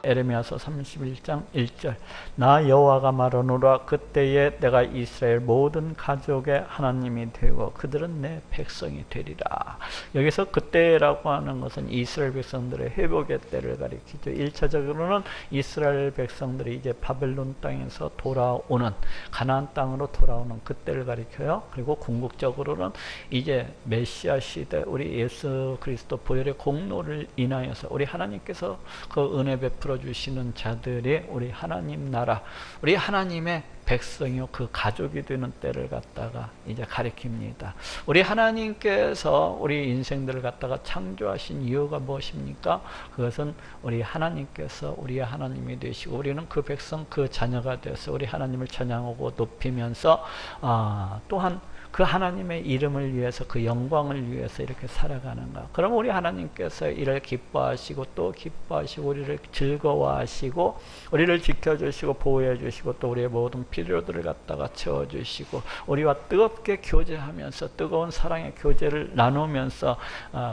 에레미야서 31장 1절 나 여호와가 말하노라 그때에 내가 이스라엘 모든 가족의 하나님이 되고 그들은 내 백성이 되리라. 여기서 그때라고 하는 것은 이스라엘 백성들의 회복의 때를 가리키죠. 1차적으로는 이스라엘 백성들이 이제 바벨론 땅에서 돌아오는 가나안 땅으로 돌아오는 그때를 가리켜요. 그리고 궁극적으로는 이제 메시아 시대 우리 예수 그리스도 보혈의 공로를 인하여서 우리 하나님께서 그 은혜 베풀어 주시는 자들이 우리 하나님 나라 우리 하나님의 백성이요 그 가족이 되는 때를 갖다가 이제 가리킵니다. 우리 하나님께서 우리 인생들을 갖다가 창조하신 이유가 무엇입니까? 그것은 우리 하나님께서 우리의 하나님이 되시고 우리는 그 백성 그 자녀가 되어서 우리 하나님을 찬양하고 높이면서 또한 그 하나님의 이름을 위해서 그 영광을 위해서 이렇게 살아가는가. 그럼 우리 하나님께서 이를 기뻐하시고 또 기뻐하시고 우리를 즐거워하시고 우리를 지켜주시고 보호해주시고 또 우리의 모든 필요들을 갖다가 채워주시고 우리와 뜨겁게 교제하면서 뜨거운 사랑의 교제를 나누면서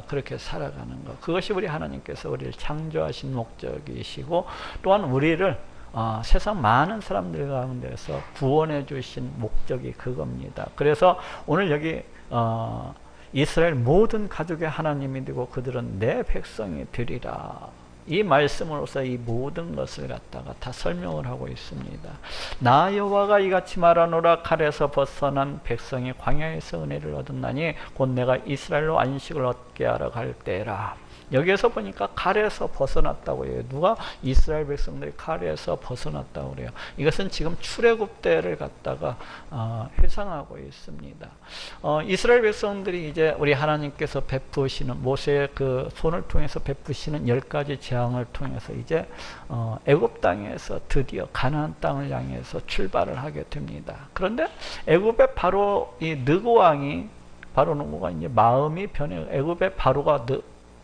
그렇게 살아가는 것. 그것이 우리 하나님께서 우리를 창조하신 목적이시고 또한 우리를 세상 많은 사람들 가운데서 구원해 주신 목적이 그겁니다. 그래서 오늘 여기 이스라엘 모든 가족의 하나님이 되고 그들은 내 백성이 되리라. 이 말씀으로서 이 모든 것을 갖다가 다 설명을 하고 있습니다. 나 여호와가 이같이 말하노라 칼에서 벗어난 백성이 광야에서 은혜를 얻었나니 곧 내가 이스라엘로 안식을 얻게 하러 갈 때라. 여기에서 보니까 칼에서 벗어났다고 해요. 누가? 이스라엘 백성들이 칼에서 벗어났다고 그래요. 이것은 지금 출애굽 때를 갖다가 회상하고 있습니다. 이스라엘 백성들이 이제 우리 하나님께서 베푸시는 모세의 그 손을 통해서 베푸시는 10가지 재앙을 통해서 이제 애굽 땅에서 드디어 가나안 땅을 향해서 출발을 하게 됩니다. 그런데 애굽의 바로 이 느고 왕이 바로 누구가 이제 마음이 변해 애굽의 바로가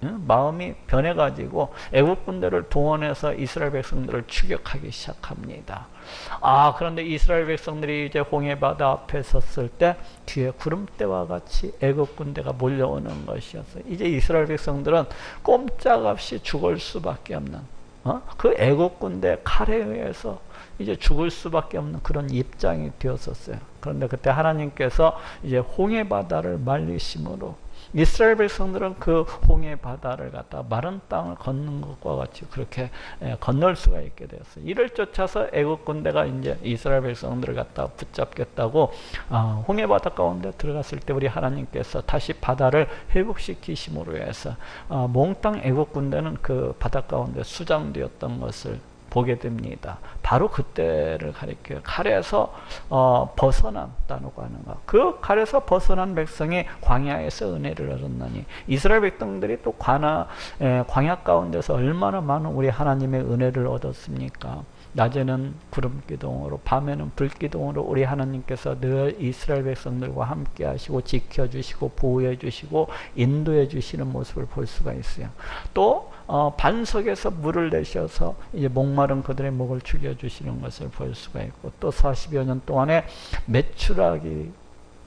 마음이 변해가지고 애국 군대를 동원해서 이스라엘 백성들을 추격하기 시작합니다. 그런데 이스라엘 백성들이 이제 홍해바다 앞에 섰을 때 뒤에 구름대와 같이 애국 군대가 몰려오는 것이었어요. 이제 이스라엘 백성들은 꼼짝없이 죽을 수밖에 없는 그 애국 군대 칼에 의해서 이제 죽을 수밖에 없는 그런 입장이 되었었어요. 그런데 그때 하나님께서 이제 홍해바다를 말리심으로 이스라엘 백성들은 그 홍해 바다를 갖다 마른 땅을 걷는 것과 같이 그렇게 건널 수가 있게 되었어요. 이를 쫓아서 애국 군대가 이제 이스라엘 백성들을 갖다 붙잡겠다고 홍해 바다 가운데 들어갔을 때 우리 하나님께서 다시 바다를 회복시키심으로 해서 몽땅 애국 군대는 그 바다 가운데 수장되었던 것을 보게 됩니다. 바로 그때를 가리켜요. 칼에서 벗어났다고 하는 것. 그 칼에서 벗어난 백성이 광야에서 은혜를 얻었나니 이스라엘 백성들이 또 광야 가운데서 얼마나 많은 우리 하나님의 은혜를 얻었습니까? 낮에는 구름 기둥으로 밤에는 불 기둥으로 우리 하나님께서 늘 이스라엘 백성들과 함께 하시고 지켜주시고 보호해 주시고 인도해 주시는 모습을 볼 수가 있어요. 또 반석에서 물을 내셔서 이제 목마른 그들의 목을 죽여주시는 것을 볼 수가 있고 또 40여 년 동안에 메추라기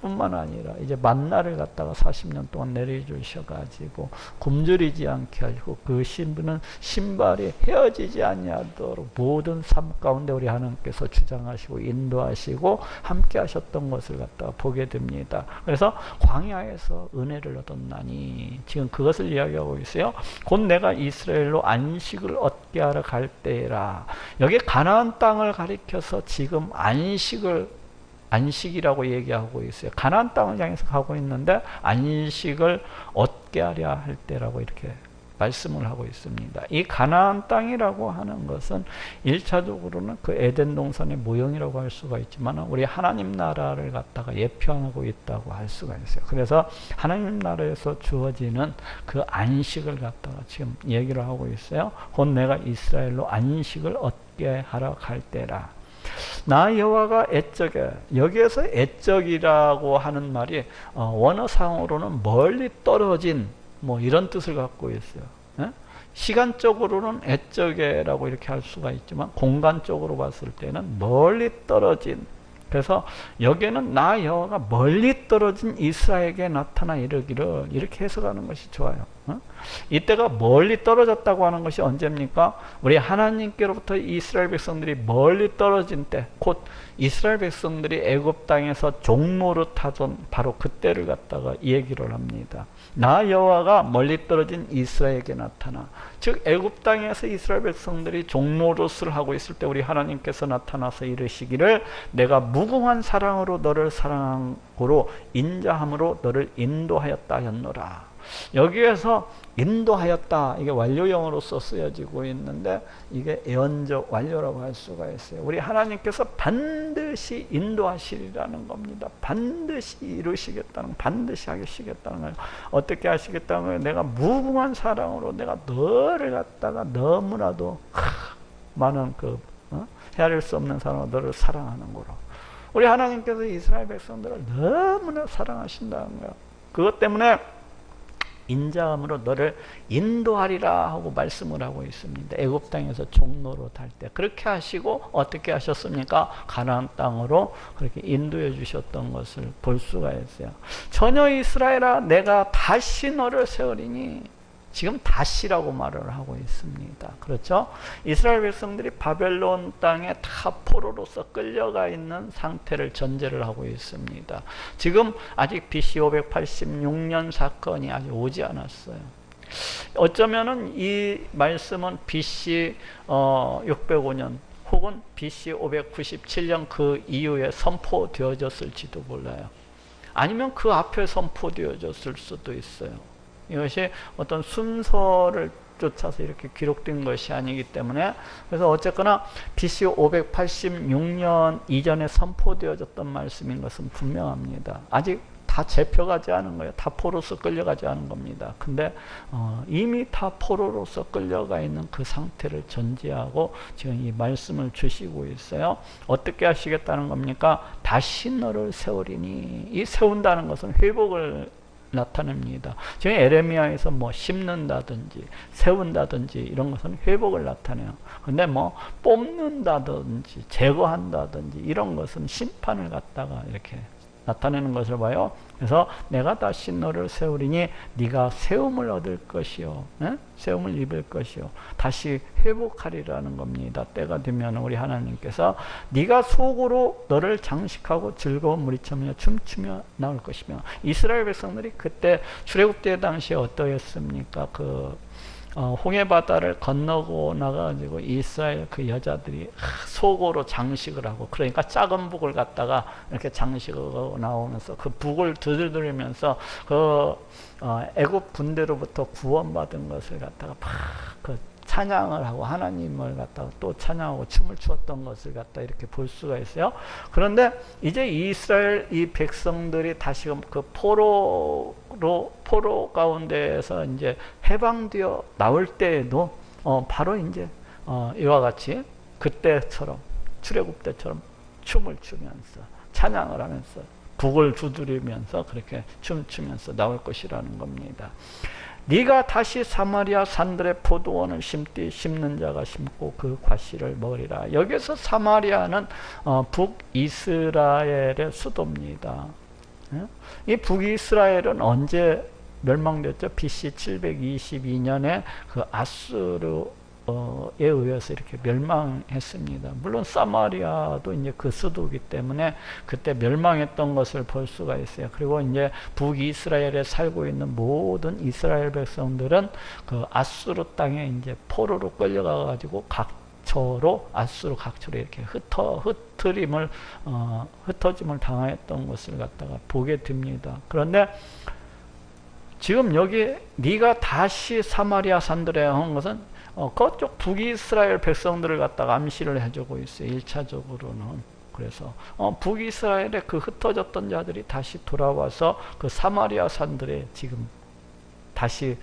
뿐만 아니라 이제 만나를 갖다가 40년 동안 내려주셔가지고 굶주리지 않게 하시고 그 신부는 신발이 헤어지지 아니하도록 모든 삶 가운데 우리 하나님께서 주장하시고 인도하시고 함께 하셨던 것을 갖다가 보게 됩니다. 그래서 광야에서 은혜를 얻었나니 지금 그것을 이야기하고 있어요. 곧 내가 이스라엘로 안식을 얻게 하러 갈 때라. 여기 가나안 땅을 가리켜서 지금 안식이라고 얘기하고 있어요. 가나안 땅을 향해서 가고 있는데 안식을 얻게 하려 할 때라고 이렇게 말씀을 하고 있습니다. 이 가나안 땅이라고 하는 것은 1차적으로는 그 에덴 동산의 모형이라고 할 수가 있지만 우리 하나님 나라를 갖다가 예표하고 있다고 할 수가 있어요. 그래서 하나님 나라에서 주어지는 그 안식을 갖다가 지금 얘기를 하고 있어요. 곧 내가 이스라엘로 안식을 얻게 하러 갈 때라. 나 여호와가 애적에, 여기에서 애적이라고 하는 말이 원어상으로는 멀리 떨어진 뭐 이런 뜻을 갖고 있어요. 시간적으로는 애적에라고 이렇게 할 수가 있지만 공간적으로 봤을 때는 멀리 떨어진, 그래서 여기에는 나 여호와가 멀리 떨어진 이스라엘에게 나타나 이르기를 이렇게 해석하는 것이 좋아요. 어? 이때가 멀리 떨어졌다고 하는 것이 언제입니까? 우리 하나님께로부터 이스라엘 백성들이 멀리 떨어진 때, 곧 이스라엘 백성들이 애굽 땅에서 종노릇하던 바로 그때를 갖다가 얘기를 합니다. 나 여호와가 멀리 떨어진 이스라엘에게 나타나. 즉 애굽 땅에서 이스라엘 백성들이 종노릇을 하고 있을 때 우리 하나님께서 나타나서 이르시기를 내가 무궁한 사랑으로 너를 사랑함으로 인자함으로 너를 인도하였다 하였노라. 여기에서 인도하였다, 이게 완료형으로서 쓰여지고 있는데 이게 예언적 완료라고 할 수가 있어요. 우리 하나님께서 반드시 인도하시리라는 겁니다. 반드시 이루시겠다는, 반드시 하시겠다는 거예요. 어떻게 하시겠다는 거예요? 내가 무궁한 사랑으로 내가 너를 갖다가 너무나도 많은 헤아릴 수 없는 사랑으로 너를 사랑하는 거로. 우리 하나님께서 이스라엘 백성들을 너무나 사랑하신다는 거예요. 그것 때문에 인자함으로 너를 인도하리라 하고 말씀을 하고 있습니다. 애굽 땅에서 종노릇 할 때 그렇게 하시고 어떻게 하셨습니까? 가나안 땅으로 그렇게 인도해 주셨던 것을 볼 수가 있어요. 전혀 이스라엘아 내가 다시 너를 세우리니, 지금 다시라고 말을 하고 있습니다. 그렇죠? 이스라엘 백성들이 바벨론 땅에 다 포로로서 끌려가 있는 상태를 전제를 하고 있습니다. 지금 아직 BC 586년 사건이 아직 오지 않았어요. 어쩌면은 이 말씀은 BC 605년 혹은 BC 597년 그 이후에 선포되어졌을지도 몰라요. 아니면 그 앞에 선포되어졌을 수도 있어요. 이것이 어떤 순서를 쫓아서 이렇게 기록된 것이 아니기 때문에, 그래서 어쨌거나 BC 586년 이전에 선포되어졌던 말씀인 것은 분명합니다. 아직 다 잡혀가지 않은 거예요. 다 포로로서 끌려가지 않은 겁니다. 근데 이미 다 포로로서 끌려가 있는 그 상태를 전제하고 지금 이 말씀을 주시고 있어요. 어떻게 하시겠다는 겁니까? 다시 너를 세우리니. 이 세운다는 것은 회복을 나타냅니다. 지금 에레미야에서 뭐 심는다든지 세운다든지 이런 것은 회복을 나타내요. 근데 뭐 뽑는다든지 제거한다든지 이런 것은 심판을 갖다가 이렇게 나타내는 것을 봐요. 그래서 내가 다시 너를 세우리니 네가 세움을 얻을 것이요, 세움을 입을 것이요, 다시 회복하리라는 겁니다. 때가 되면 우리 하나님께서 네가 속으로 너를 장식하고 즐거운 무리쳐며 춤추며 나올 것이며. 이스라엘 백성들이 그때 출애굽대 당시에 어떠했습니까? 홍해 바다를 건너고 나가지고 이스라엘 그 여자들이 속으로 장식을 하고, 그러니까 작은 북을 갖다가 이렇게 장식하고 나오면서 그 북을 두들리면서 애굽 군대로부터 구원받은 것을 갖다가 막 찬양을 하고 하나님을 갖다가 또 찬양하고 춤을 추었던 것을 갖다 이렇게 볼 수가 있어요. 그런데 이제 이스라엘 이 백성들이 다시금 그 포로 가운데에서 이제 해방되어 나올 때에도 바로 이제 이와 같이 그때처럼 출애굽 때처럼 춤을 추면서 찬양을 하면서 북을 두드리면서 그렇게 춤추면서 나올 것이라는 겁니다. 네가 다시 사마리아 산들의 포도원을 심는 자가 심고 그 과실을 먹으리라. 여기서 사마리아는 북이스라엘의 수도입니다. 이 북이스라엘은 언제 멸망됐죠? BC 722년에 그 아수르에 의해서 이렇게 멸망했습니다. 물론 사마리아도 이제 그 수도이기 때문에 그때 멸망했던 것을 볼 수가 있어요. 그리고 이제 북이스라엘에 살고 있는 모든 이스라엘 백성들은 그 아수르 땅에 이제 포로로 끌려가 가지고 아수르 각처로 이렇게 흩어짐을 당했던 것을 갖다가 보게 됩니다. 그런데 지금 여기 네가 다시 사마리아 산들에 한 것은 그쪽 북이스라엘 백성들을 갖다가 암시를 해주고 있어요. 1차적으로는. 그래서 북이스라엘의 그 흩어졌던 자들이 다시 돌아와서 그 사마리아 산들에 지금 다시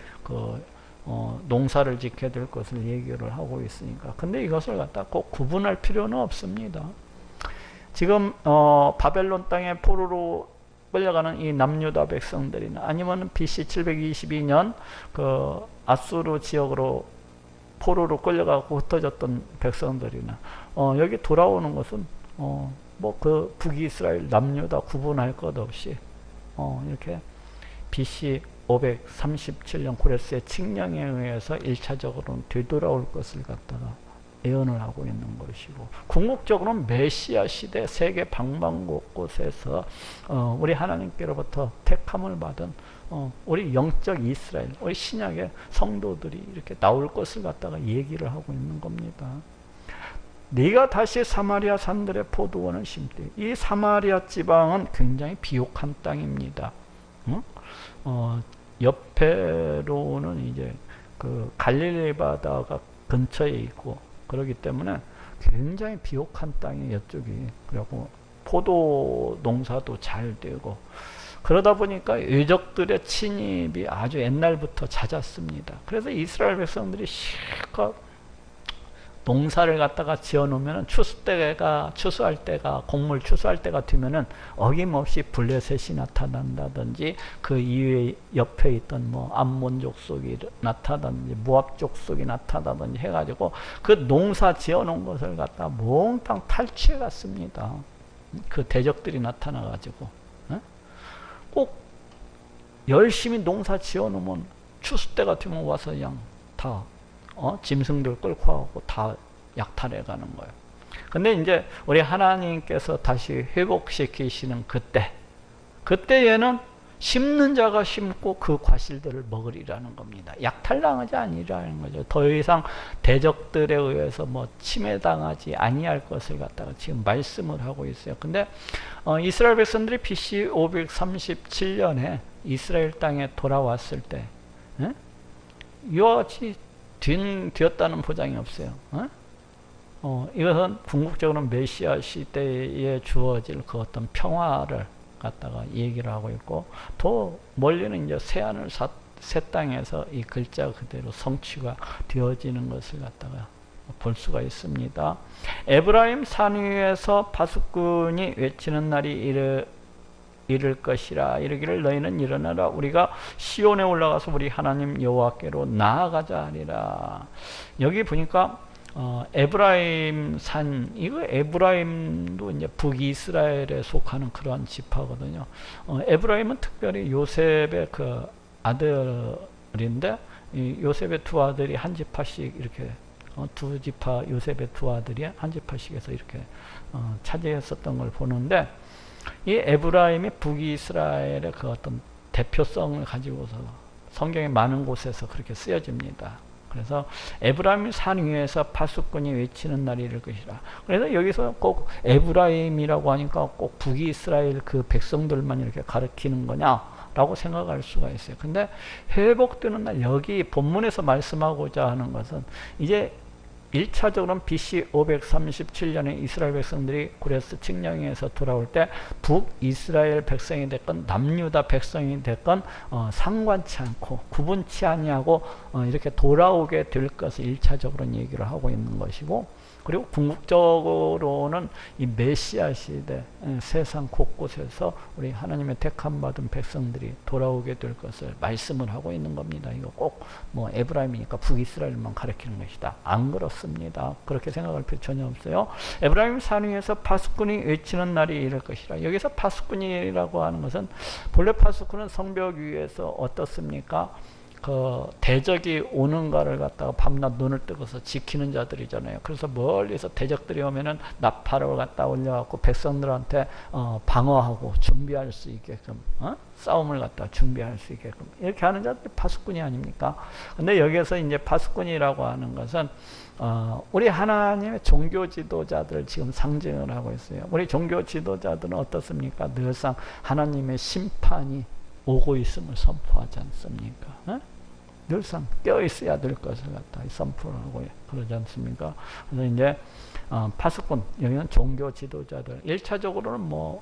농사를 짓게 될 것을 얘기를 하고 있으니까. 근데 이것을 갖다 꼭 구분할 필요는 없습니다. 지금 바벨론 땅에 포로로 끌려가는 이 남유다 백성들이나 아니면 BC 722년 그 아수르 지역으로 포로로 끌려가고 흩어졌던 백성들이나 여기 돌아오는 것은 뭐 북이스라엘 남유다 구분할 것 없이 이렇게 BC 537년 고레스의 칙령에 의해서 1차적으로는 되돌아올 것을 갖다가 예언을 하고 있는 것이고, 궁극적으로는 메시아 시대 세계 방방곳곳에서 우리 하나님께로부터 택함을 받은 우리 영적 이스라엘, 우리 신약의 성도들이 이렇게 나올 것을 갖다가 얘기를 하고 있는 겁니다. 네가 다시 사마리아 산들의 포도원을 심되. 이 사마리아 지방은 굉장히 비옥한 땅입니다. 옆에로는 이제 그 갈릴리 바다가 근처에 있고 그렇기 때문에 굉장히 비옥한 땅이 이쪽이. 그리고 포도 농사도 잘 되고 그러다 보니까 외적들의 침입이 아주 옛날부터 잦았습니다. 그래서 이스라엘 백성들이 실컷 농사를 갖다가 지어 놓으면 추수할 때가 곡물 추수할 때가 되면은 어김없이 블레셋이 나타난다든지 그 이외에 옆에 있던 뭐 암몬 족속이 나타나든지 모압 족속이 나타나든지 해가지고 그 농사 지어 놓은 것을 갖다가 몽땅 탈취해 갔습니다. 그 대적들이 나타나가지고 꼭 열심히 농사 지어 놓으면 추수 때가 되면 와서 그냥 다 짐승들 끌고 와고 다 약탈해 가는 거예요. 근데 이제 우리 하나님께서 다시 회복시키시는 그때에는 심는 자가 심고 그 과실들을 먹으리라는 겁니다. 약탈당하지 아니라는 거죠. 더 이상 대적들에 의해서 뭐 침해당하지 아니할 것을 갖다가 지금 말씀을 하고 있어요. 근데 이스라엘 백성들이 BC 537년에 이스라엘 땅에 돌아왔을 때 이와 같이 뒤었다는 보장이 없어요. 이것은 궁극적으로 메시아 시대에 주어질 그 어떤 평화를 갖다가 얘기를 하고 있고, 더 멀리는 이제 새하늘 새 땅에서 이 글자 그대로 성취가 되어지는 것을 갖다가 볼 수가 있습니다. 에브라임 산 위에서 파수꾼이 외치는 날이 이를 것이라. 이르기를 너희는 일어나라, 우리가 시온에 올라가서 우리 하나님 여호와께로 나아가자 하리라. 여기 보니까 에브라임 산, 이거 에브라임도 이제 북이스라엘에 속하는 그러한 지파거든요. 에브라임은 특별히 요셉의 그 아들인데, 이 요셉의 두 아들이 한 지파씩 이렇게 두 지파, 요셉의 두 아들이 한 지파씩에서 이렇게 차지했었던 걸 보는데, 이 에브라임이 북이스라엘의 그 어떤 대표성을 가지고서 성경의 많은 곳에서 그렇게 쓰여집니다. 그래서 에브라임 산 위에서 파수꾼이 외치는 날이 이를 것이라. 그래서 여기서 꼭 에브라임이라고 하니까 꼭 북이스라엘 그 백성들만 이렇게 가리키는 거냐라고 생각할 수가 있어요. 근데 회복되는 날, 여기 본문에서 말씀하고자 하는 것은 이제 1차적으로는 BC 537년에 이스라엘 백성들이 고레스 칙령에서 돌아올 때 북이스라엘 백성이 됐건 남유다 백성이 됐건 상관치 않고 구분치 아니하고 이렇게 돌아오게 될 것을 1차적으로는 얘기를 하고 있는 것이고, 그리고 궁극적으로는 이 메시아 시대 세상 곳곳에서 우리 하나님의 택함 받은 백성들이 돌아오게 될 것을 말씀을 하고 있는 겁니다. 이거 꼭 뭐 에브라임이니까 북이스라엘만 가리키는 것이다, 안 그렇습니다. 그렇게 생각할 필요 전혀 없어요. 에브라임 산 위에서 파수꾼이 외치는 날이 이를 것이라. 여기서 파수꾼이라고 하는 것은, 본래 파수꾼은 성벽 위에서 어떻습니까? 그 대적이 오는가를 갖다가 밤낮 눈을 뜨고서 지키는 자들이잖아요. 그래서 멀리서 대적들이 오면은 나팔을 갖다 올려갖고 백성들한테 방어하고 준비할 수 있게끔, 싸움을 갖다 준비할 수 있게끔 이렇게 하는 자들이 파수꾼이 아닙니까? 근데 여기서 이제 파수꾼이라고 하는 것은 우리 하나님의 종교 지도자들을 지금 상징을 하고 있어요. 우리 종교 지도자들은 어떻습니까? 늘상 하나님의 심판이 오고 있음을 선포하지 않습니까? 늘상 껴있어야 될 것을 갖다 선포를 하고 그러지 않습니까? 그래서 이제 파수꾼, 여기는 종교 지도자들, 1차적으로는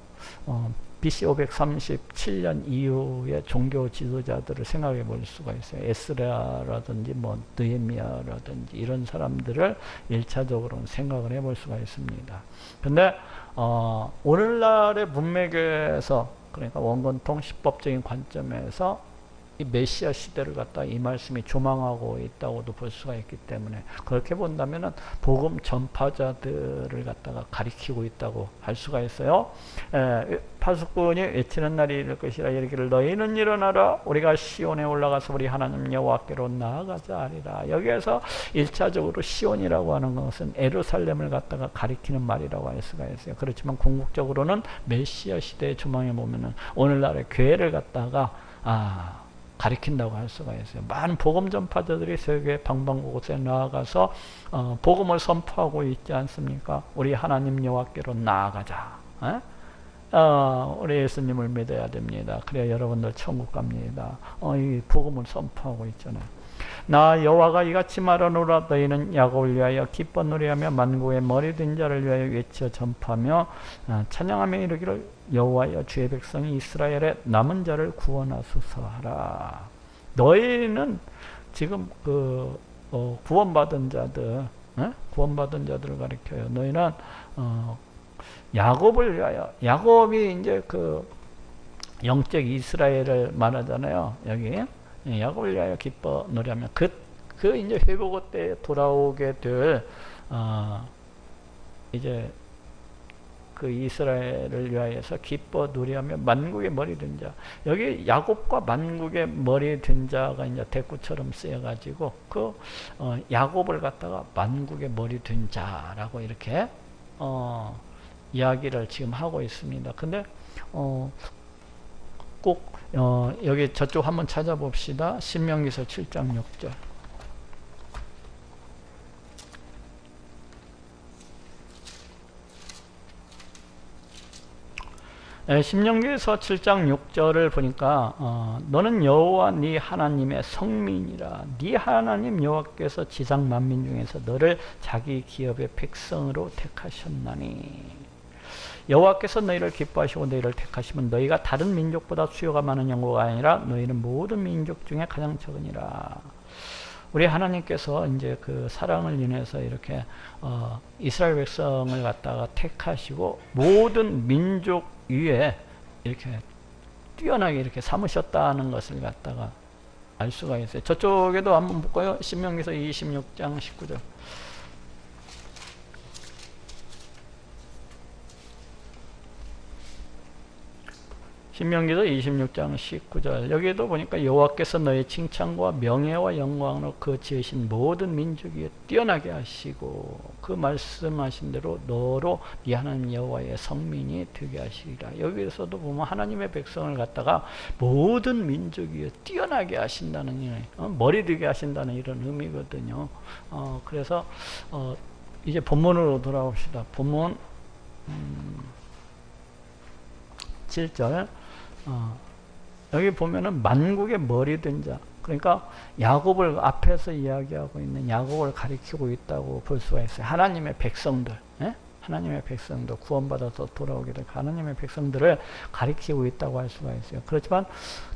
BC 537년 이후의 종교 지도자들을 생각해 볼 수가 있어요. 에스라라든지 느헤미야라든지 이런 사람들을 1차적으로는 생각을 해 볼 수가 있습니다. 근데 오늘날의 문맥에서, 그러니까 원건통 시법적인 관점에서 이 메시아 시대를 갖다 이 말씀이 조망하고 있다고도 볼 수가 있기 때문에, 그렇게 본다면은 복음 전파자들을 갖다가 가리키고 있다고 할 수가 있어요. 파수꾼이 외치는 날이 이를 것이라. 이르기를 너희는 일어나라 우리가 시온에 올라가서 우리 하나님 여호와께로 나아가자 하리라. 여기에서 1차적으로 시온이라고 하는 것은 예루살렘을 갖다가 가리키는 말이라고 할 수가 있어요. 그렇지만 궁극적으로는 메시아 시대의 조망에 보면은 오늘날의 교회를 갖다가 가리킨다고 할 수가 있어요. 많은 복음 전파자들이 세계 방방곳곳에 나아가서 복음을 선포하고 있지 않습니까? 우리 하나님 여호와께로 나아가자. 우리 예수님을 믿어야 됩니다. 그래야 여러분들 천국 갑니다. 이 복음을 선포하고 있잖아요. 나 여호와가 이같이 말하노라. 너희는 야곱을 위하여 기뻐 노래하며 만국의 머리 든 자를 위하여 외쳐 전파하며 찬양하며 이르기를 여호와여 주의 백성이 이스라엘의 남은 자를 구원하소서 하라. 너희는 지금 구원받은 자들, 구원받은 자들을 가리켜요. 너희는 야곱을 위하여, 야곱이 이제 그 영적 이스라엘을 말하잖아요. 여기 야곱을 위하여 기뻐 노래하며 그 이제 회복의 때에 돌아오게 될 이제 그 이스라엘을 위하여서 기뻐 노래하며 만국의 머리 든 자. 여기 야곱과 만국의 머리 든 자가 이제 대꾸처럼 쓰여가지고 그 야곱을 갖다가 만국의 머리 든 자라고 이렇게 이야기를 지금 하고 있습니다. 근데 꼭 여기 저쪽 한번 찾아봅시다. 신명기서 7장 6절. 신명기서 7장 6절을 보니까 너는 여호와 네 하나님의 성민이라. 네 하나님 여호와께서 지상 만민 중에서 너를 자기 기업의 백성으로 택하셨나니. 여호와께서 너희를 기뻐하시고 너희를 택하시면 너희가 다른 민족보다 수요가 많은 영광가 아니라 너희는 모든 민족 중에 가장 적으니라. 우리 하나님께서 이제 그 사랑을 인해서 이렇게 이스라엘 백성을 갖다가 택하시고 모든 민족 위에 이렇게 뛰어나게 이렇게 삼으셨다는 것을 갖다가 알 수가 있어요. 저쪽에도 한번 볼까요? 신명기서 26장 19절. 신명기서 26장 19절. 여기에도 보니까 여호와께서 너의 칭찬과 명예와 영광으로 그 지으신 모든 민족 위에 뛰어나게 하시고 그 말씀하신 대로 너로 네 하나님 여호와의 성민이 되게 하시리라. 여기에서도 보면 하나님의 백성을 갖다가 모든 민족 위에 뛰어나게 하신다는 머리 되게 하신다는 이런 의미거든요. 그래서 이제 본문으로 돌아옵시다. 본문 7절. 여기 보면은 만국의 머리 된 자, 그러니까 야곱을 앞에서 이야기하고 있는 야곱을 가리키고 있다고 볼 수가 있어요. 하나님의 백성들, 하나님의 백성들, 구원받아서 돌아오게 될 하나님의 백성들을 가리키고 있다고 할 수가 있어요. 그렇지만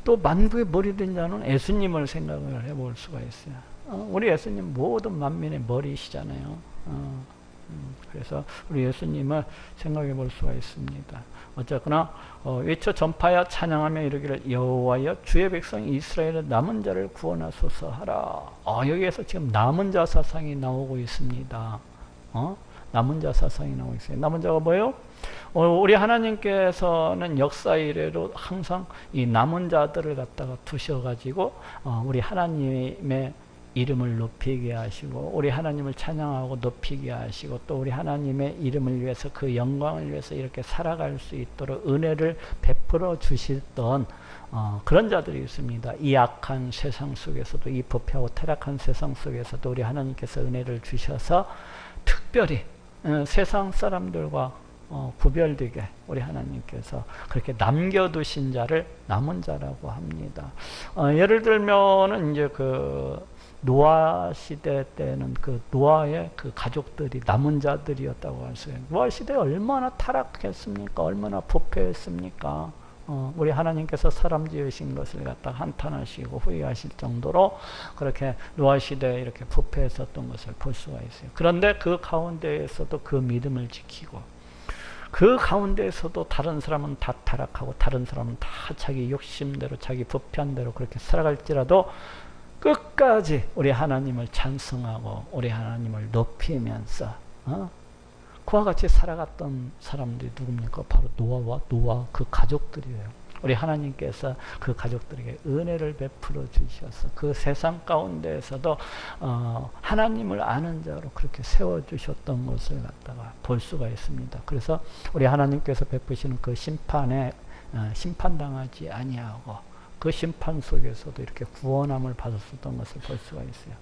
또 만국의 머리 된 자는 예수님을 생각을 해볼 수가 있어요. 우리 예수님 모든 만민의 머리시잖아요. 그래서 우리 예수님을 생각해 볼 수가 있습니다. 어쨌거나 외쳐 전파하여 찬양하며 이르기를 여호와여 주의 백성 이스라엘의 남은 자를 구원하소서 하라. 여기에서 지금 남은 자 사상이 나오고 있습니다. 남은 자 사상이 나오고 있어요. 남은 자가 뭐예요? 우리 하나님께서는 역사 이래로 항상 이 남은 자들을 갖다가 두셔가지고 우리 하나님의 이름을 높이게 하시고 우리 하나님을 찬양하고 높이게 하시고 또 우리 하나님의 이름을 위해서 그 영광을 위해서 이렇게 살아갈 수 있도록 은혜를 베풀어 주시던 그런 자들이 있습니다. 이 악한 세상 속에서도, 이 부패하고 타락한 세상 속에서도 우리 하나님께서 은혜를 주셔서 특별히 세상 사람들과 구별되게 우리 하나님께서 그렇게 남겨두신 자를 남은 자라고 합니다. 예를 들면은 이제 그 노아 시대 때는 그 노아의 그 가족들이 남은 자들이었다고 할 수 있어요. 노아 시대에 얼마나 타락했습니까? 얼마나 부패했습니까? 우리 하나님께서 사람 지으신 것을 갖다 한탄하시고 후회하실 정도로 그렇게 노아 시대에 이렇게 부패했었던 것을 볼 수가 있어요. 그런데 그 가운데에서도 그 믿음을 지키고 그 가운데에서도 다른 사람은 다 타락하고 다른 사람은 다 자기 욕심대로 자기 부패한 대로 그렇게 살아갈지라도 끝까지 우리 하나님을 찬송하고 우리 하나님을 높이면서 그와 같이 살아갔던 사람들이 누굽니까? 바로 노아와 노아 그 가족들이에요. 우리 하나님께서 그 가족들에게 은혜를 베풀어 주셔서 그 세상 가운데에서도 하나님을 아는 자로 그렇게 세워주셨던 것을 갖다가 볼 수가 있습니다. 그래서 우리 하나님께서 베푸시는 그 심판에 심판당하지 아니하고 그 심판 속에서도 이렇게 구원함을 받았었던 것을 볼 수가 있어요.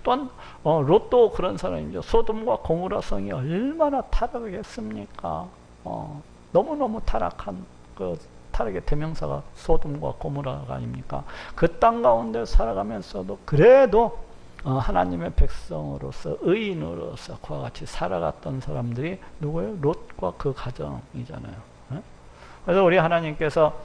또한 롯도 그런 사람이죠. 소돔과 고모라 성이 얼마나 타락했습니까? 너무너무 타락한 그 타락의 대명사가 소돔과 고모라가 아닙니까? 그 땅 가운데 살아가면서도 그래도 하나님의 백성으로서 의인으로서 그와 같이 살아갔던 사람들이 누구예요? 롯과 그 가정이잖아요. 그래서 우리 하나님께서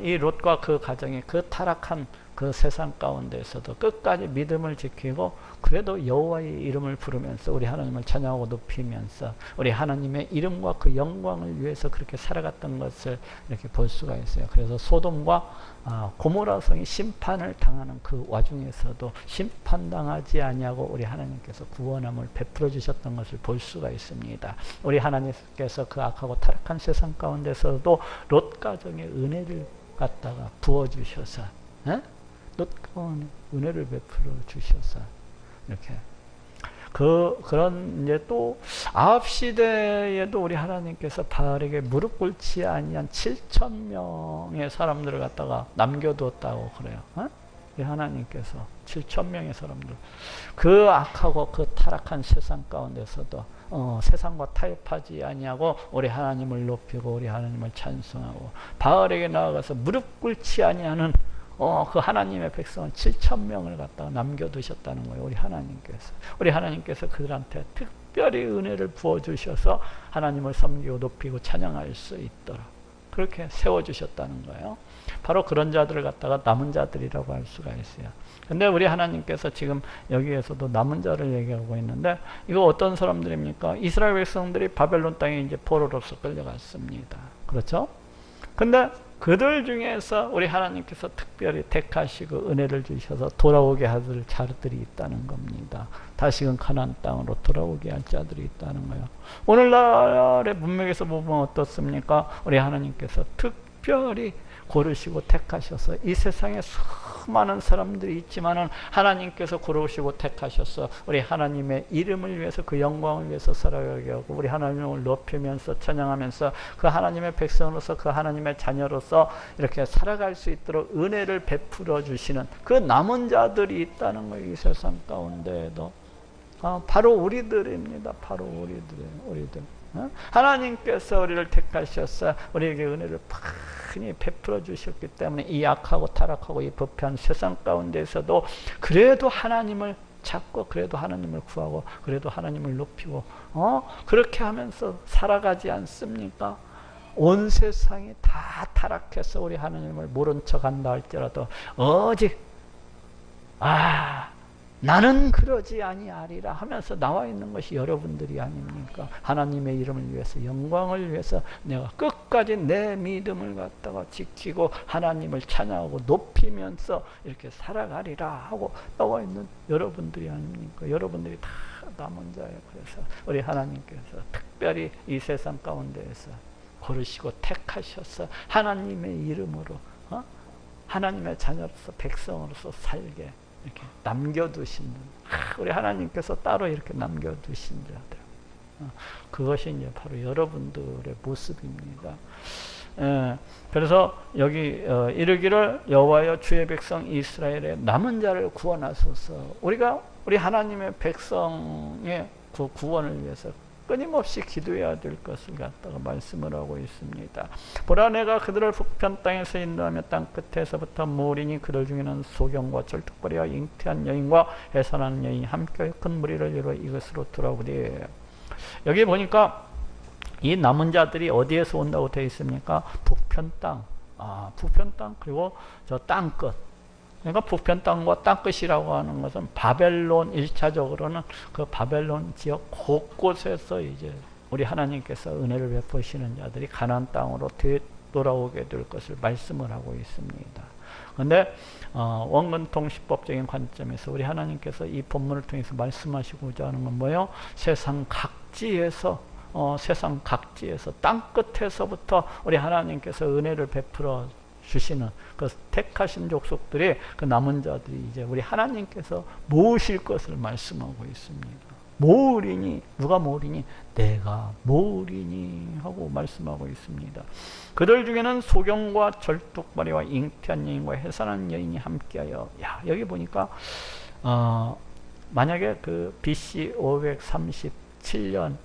이 롯과 그 가정이 그 타락한 그 세상 가운데에서도 끝까지 믿음을 지키고 그래도 여호와의 이름을 부르면서 우리 하나님을 찬양하고 높이면서 우리 하나님의 이름과 그 영광을 위해서 그렇게 살아갔던 것을 이렇게 볼 수가 있어요. 그래서 소돔과 고모라 성이 심판을 당하는 그 와중에서도 심판당하지 아니하고 우리 하나님께서 구원함을 베풀어 주셨던 것을 볼 수가 있습니다. 우리 하나님께서 그 악하고 타락한 세상 가운데서도 롯 가정의 은혜를 갖다가 부어주셔서 롯 가운데 은혜를 베풀어 주셔서 이렇게 그런 이제 또 아합 시대에도 우리 하나님께서 바알에게 무릎 꿇지 아니한 7,000명의 사람들을 갖다가 남겨두었다고 그래요. 우리 하나님께서 7,000명의 사람들 그 악하고 그 타락한 세상 가운데서도 세상과 타협하지 아니하고 우리 하나님을 높이고 우리 하나님을 찬송하고 바알에게 나아가서 무릎 꿇지 아니하는 그 하나님의 백성은 7,000명을 갖다가 남겨두셨다는 거예요. 우리 하나님께서 그들한테 특별히 은혜를 부어주셔서 하나님을 섬기고 높이고 찬양할 수 있도록 그렇게 세워주셨다는 거예요. 바로 그런 자들을 갖다가 남은 자들이라고 할 수가 있어요. 근데 우리 하나님께서 지금 여기에서도 남은 자를 얘기하고 있는데 이거 어떤 사람들입니까? 이스라엘 백성들이 바벨론 땅에 이제 포로로서 끌려갔습니다. 그렇죠? 근데 그들 중에서 우리 하나님께서 특별히 택하시고 은혜를 주셔서 돌아오게 하실 자들이 있다는 겁니다. 다시금 가나안 땅으로 돌아오게 할 자들이 있다는 거예요. 오늘날의 문맥에서 보면 어떻습니까? 우리 하나님께서 특별히 고르시고 택하셔서 이 세상에 수많은 사람들이 있지만은 하나님께서 고르시고 택하셔서 우리 하나님의 이름을 위해서 그 영광을 위해서 살아가게 하고 우리 하나님을 높이면서 찬양하면서 그 하나님의 백성으로서 그 하나님의 자녀로서 이렇게 살아갈 수 있도록 은혜를 베풀어 주시는 그 남은 자들이 있다는 거예요. 이 세상 가운데에도 바로 우리들입니다. 바로 우리들. 하나님께서 우리를 택하셔서 우리에게 은혜를 많이 베풀어 주셨기 때문에 이 악하고 타락하고 이 부패한 세상 가운데에서도 그래도 하나님을 찾고 그래도 하나님을 구하고 그래도 하나님을 높이고 그렇게 하면서 살아가지 않습니까? 온 세상이 다 타락해서 우리 하나님을 모른 척한다 할지라도 오직 나는 그러지 아니하리라 하면서 나와 있는 것이 여러분들이 아닙니까? 하나님의 이름을 위해서 영광을 위해서 내가 끝까지 내 믿음을 갖다가 지키고 하나님을 찬양하고 높이면서 이렇게 살아가리라 하고 나와 있는 여러분들이 아닙니까? 여러분들이 다 남은 자예요. 그래서 우리 하나님께서 특별히 이 세상 가운데에서 고르시고 택하셔서 하나님의 이름으로 하나님의 자녀로서 백성으로서 살게 이렇게 남겨두신 우리 하나님께서 따로 이렇게 남겨두신 자들 그것이 이제 바로 여러분들의 모습입니다. 그래서 여기 이르기를 여호와여 주의 백성 이스라엘의 남은 자를 구원하소서. 우리 하나님의 백성의 그 구원을 위해서 끊임없이 기도해야 될 것을 갖다가 말씀을 하고 있습니다. 보라 내가 그들을 북편 땅에서 인도하며 땅 끝에서부터 모으리니 그들 중에는 소경과 절뚝거리와 잉태한 여인과 해산하는 여인이 함께 큰 무리를 이루어 이것으로 돌아오리. 여기 보니까 이 남은 자들이 어디에서 온다고 되어 있습니까? 북편 땅. 북편 땅 그리고 저 땅 끝. 그러니까 북편 땅과 땅끝이라고 하는 것은 바벨론 1차적으로는 그 바벨론 지역 곳곳에서 이제 우리 하나님께서 은혜를 베푸시는 자들이 가나안 땅으로 되돌아오게 될 것을 말씀을 하고 있습니다. 그런데 원근통시법적인 관점에서 우리 하나님께서 이 본문을 통해서 말씀하시고자 하는 건 뭐예요? 세상 각지에서 세상 각지에서 땅끝에서부터 우리 하나님께서 은혜를 베풀어 주시는 그 택하신 족속들이, 그 남은 자들이 이제 우리 하나님께서 모으실 것을 말씀하고 있습니다. 모으리니, 누가 모으리니? 내가 모으리니 하고 말씀하고 있습니다. 그들 중에는 소경과 절뚝발이와 잉태한 여인과 해산한 여인이 함께하여, 야, 여기 보니까 만약에 그 BC 537년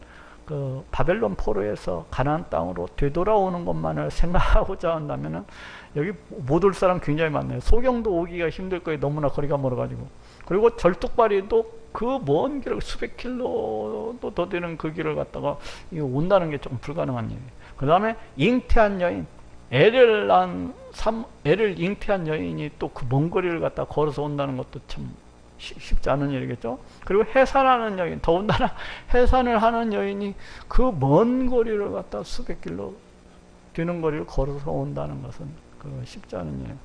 그 바벨론 포로에서 가나안 땅으로 되돌아오는 것만을 생각하고자 한다면은 여기 못 올 사람 굉장히 많네요. 소경도 오기가 힘들 거예요. 너무나 거리가 멀어가지고. 그리고 절뚝발이도 그 먼 길을 수백 킬로도 더 되는 그 길을 갔다가 온다는 게 조금 불가능한 일이에요. 그 다음에 잉태한 여인, 애를 잉태한 여인이 또 그 먼 거리를 갖다 걸어서 온다는 것도 참 쉽지 않은 일이겠죠. 그리고 해산하는 여인, 더군다나 해산을 하는 여인이 그 먼 거리를 갖다 수백 킬로 되는 거리를 걸어서 온다는 것은 쉽지 않은 일이에요.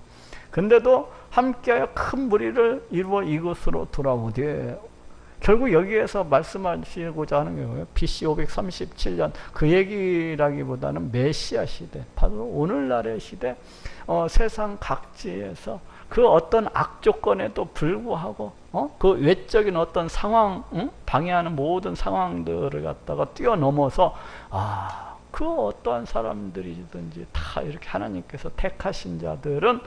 근데도 함께하여 큰 무리를 이루어 이곳으로 돌아오되, 결국 여기에서 말씀하시고자 하는 게 뭐예요? BC 537년 그 얘기라기보다는 메시아 시대, 바로 오늘날의 시대, 세상 각지에서 그 어떤 악조건에도 불구하고 그 외적인 어떤 상황, 방해하는 모든 상황들을 갖다가 뛰어넘어서 그 어떠한 사람들이든지 다 이렇게 하나님께서 택하신 자들은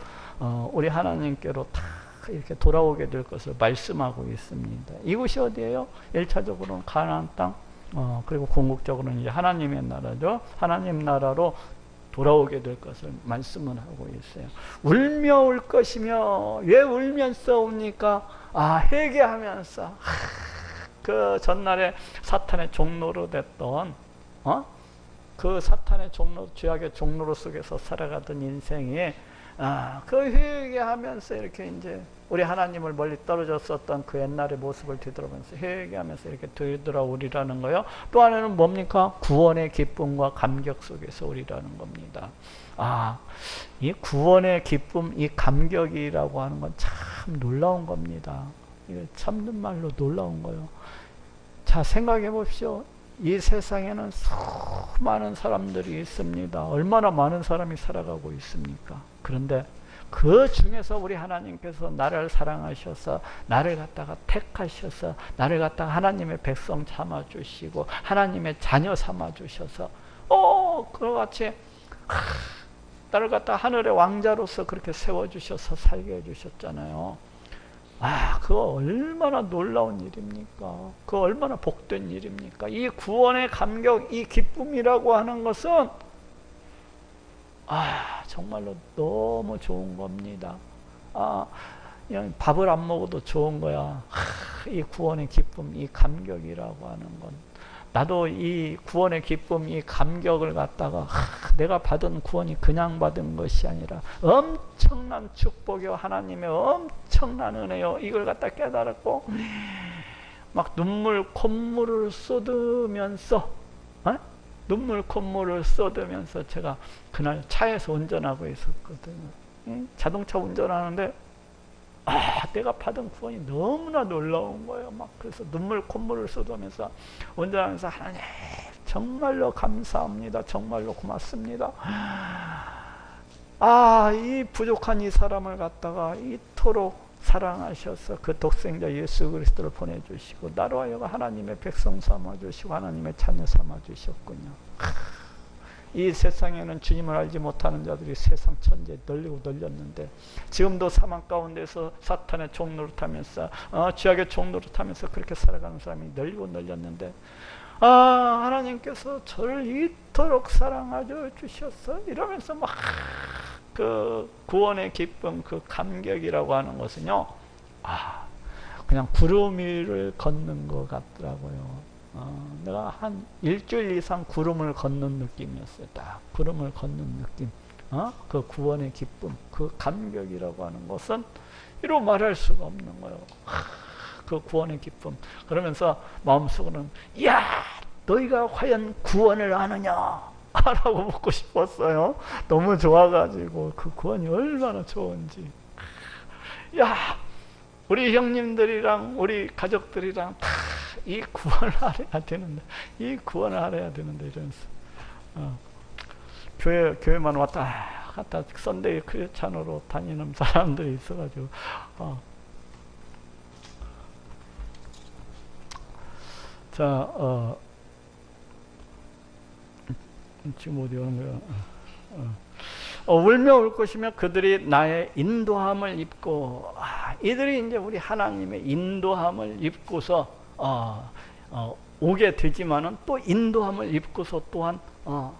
우리 하나님께로 다 이렇게 돌아오게 될 것을 말씀하고 있습니다. 이곳이 어디예요? 1차적으로는 가나안 땅, 그리고 궁극적으로는 이제 하나님의 나라죠. 하나님 나라로 돌아오게 될 것을 말씀을 하고 있어요. 울며 올 것이며, 왜 울면서 옵니까? 회개하면서 그 전날에 사탄의 종로로 됐던 그 사탄의 종로, 죄악의 종로로 속에서 살아가던 인생에 그 회개하면서 이렇게 이제 우리 하나님을 멀리 떨어졌었던 그 옛날의 모습을 되돌아보면서 회개하면서 이렇게 되돌아오리라는 거요. 또 하나는 뭡니까? 구원의 기쁨과 감격 속에서 오리라는 겁니다. 이 구원의 기쁨, 이 감격이라고 하는 건 참 놀라운 겁니다. 이게 참는 말로 놀라운 거예요. 자, 생각해 보십시오. 이 세상에는 수많은 사람들이 있습니다. 얼마나 많은 사람이 살아가고 있습니까? 그런데 그 중에서 우리 하나님께서 나를 사랑하셔서 나를 갖다가 택하셔서 나를 갖다가 하나님의 백성 삼아주시고 하나님의 자녀 삼아주셔서 그와 같이 나를 갖다가 하늘의 왕자로서 그렇게 세워주셔서 살게 해주셨잖아요. 그거 얼마나 놀라운 일입니까? 그거 얼마나 복된 일입니까? 이 구원의 감격, 이 기쁨이라고 하는 것은 정말로 너무 좋은 겁니다. 그냥 밥을 안 먹어도 좋은 거야. 이 구원의 기쁨, 이 감격이라고 하는 건, 나도 이 구원의 기쁨, 이 감격을 갖다가 내가 받은 구원이 그냥 받은 것이 아니라 엄청난 축복이요, 하나님의 엄청난 은혜요, 이걸 갖다 깨달았고 막 눈물 콧물을 쏟으면서 제가 그날 차에서 운전하고 있었거든요. 자동차 운전하는데 내가 받은 구원이 너무나 놀라운 거예요. 막 그래서 눈물 콧물을 쏟으면서 운전하면서, 하나님 정말로 감사합니다. 정말로 고맙습니다. 이 부족한 이 사람을 갖다가 이토록 사랑하셔서 그 독생자 예수 그리스도를 보내주시고 나로 하여금 하나님의 백성 삼아주시고 하나님의 자녀 삼아주셨군요. 이 세상에는 주님을 알지 못하는 자들이 세상 천지에 널리고 널렸는데, 지금도 사망 가운데서 사탄의 종로를 타면서 죄악의 종로를 타면서 그렇게 살아가는 사람이 널리고 널렸는데, 하나님께서 저를 이토록 사랑하여 주셨어 이러면서 막 그 구원의 기쁨, 그 감격이라고 하는 것은요, 그냥 구름 위를 걷는 것 같더라고요. 내가 한 일주일 이상 구름을 걷는 느낌이었어요. 딱 구름을 걷는 느낌. 그 구원의 기쁨, 그 감격이라고 하는 것은 이루 말할 수가 없는 거예요. 그 구원의 기쁨. 그러면서 마음속으로는, 야, 너희가 과연 구원을 아느냐? 라고 묻고 싶었어요. 너무 좋아가지고 그 구원이 얼마나 좋은지. 야, 우리 형님들이랑 우리 가족들이랑 다 이 구원을 알아야 되는데, 이 구원을 알아야 되는데, 이러면서. 교회만 왔다 갔다 썬데이 크리스찬으로 다니는 사람들이 있어가지고, 자, 지금 어디 오는 거야? 울며 울 것이며 그들이 나의 인도함을 입고, 이들이 이제 우리 하나님의 인도함을 입고서 오게 되지만은 또 인도함을 입고서 또한